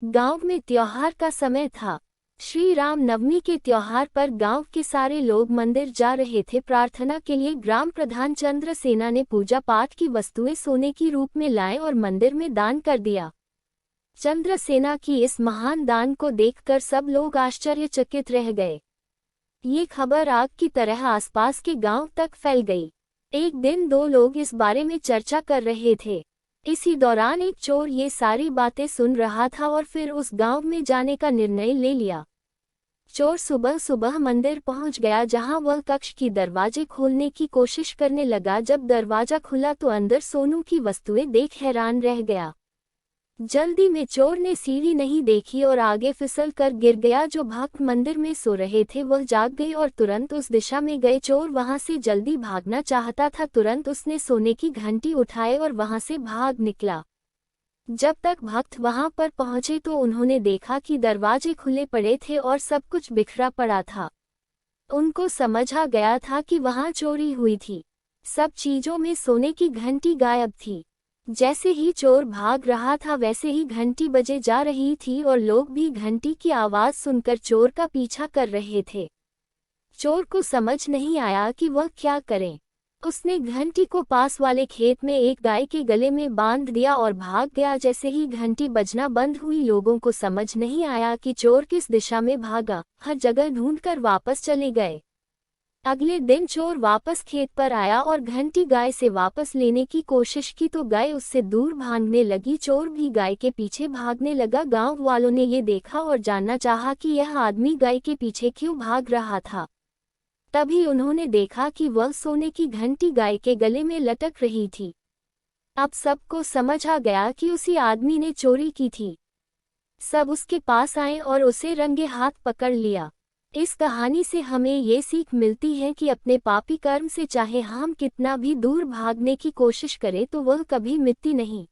गांव में त्योहार का समय था। श्री राम नवमी के त्योहार पर गांव के सारे लोग मंदिर जा रहे थे प्रार्थना के लिए। ग्राम प्रधान चंद्रसेना ने पूजा पाठ की वस्तुएं सोने की रूप में लाए और मंदिर में दान कर दिया। चंद्रसेना की इस महान दान को देखकर सब लोग आश्चर्यचकित रह गए। ये खबर आग की तरह आसपास के गांव तक फैल गई। एक दिन दो लोग इस बारे में चर्चा कर रहे थे। इसी दौरान एक चोर ये सारी बातें सुन रहा था और फिर उस गांव में जाने का निर्णय ले लिया। चोर सुबह सुबह मंदिर पहुंच गया, जहां वह कक्ष की दरवाजे खोलने की कोशिश करने लगा। जब दरवाजा खुला तो अंदर सोनू की वस्तुएं देख हैरान रह गया। जल्दी में चोर ने सीढ़ी नहीं देखी और आगे फिसल कर गिर गया। जो भक्त मंदिर में सो रहे थे वह जाग गए और तुरंत उस दिशा में गए। चोर वहां से जल्दी भागना चाहता था, तुरंत उसने सोने की घंटी उठाए और वहां से भाग निकला। जब तक भक्त वहां पर पहुंचे तो उन्होंने देखा कि दरवाजे खुले पड़े थे और सब कुछ बिखरा पड़ा था। उनको समझ आ गया था कि वहां चोरी हुई थी। सब चीजों में सोने की घंटी गायब थी। जैसे ही चोर भाग रहा था वैसे ही घंटी बजे जा रही थी और लोग भी घंटी की आवाज सुनकर चोर का पीछा कर रहे थे। चोर को समझ नहीं आया कि वह क्या करे। उसने घंटी को पास वाले खेत में एक गाय के गले में बांध दिया और भाग गया। जैसे ही घंटी बजना बंद हुई लोगों को समझ नहीं आया कि चोर किस दिशा में भागा। हर जगह ढूंढकर वापस चले गए। अगले दिन चोर वापस खेत पर आया और घंटी गाय से वापस लेने की कोशिश की तो गाय उससे दूर भागने लगी। चोर भी गाय के पीछे भागने लगा। गांव वालों ने ये देखा और जानना चाहा कि यह आदमी गाय के पीछे क्यों भाग रहा था। तभी उन्होंने देखा कि वह सोने की घंटी गाय के गले में लटक रही थी। अब सबको समझ आ गया कि उसी आदमी ने चोरी की थी। सब उसके पास आए और उसे रंगे हाथ पकड़ लिया। इस कहानी से हमें ये सीख मिलती है कि अपने पापी कर्म से चाहे हम कितना भी दूर भागने की कोशिश करें तो वह कभी मिटती नहीं।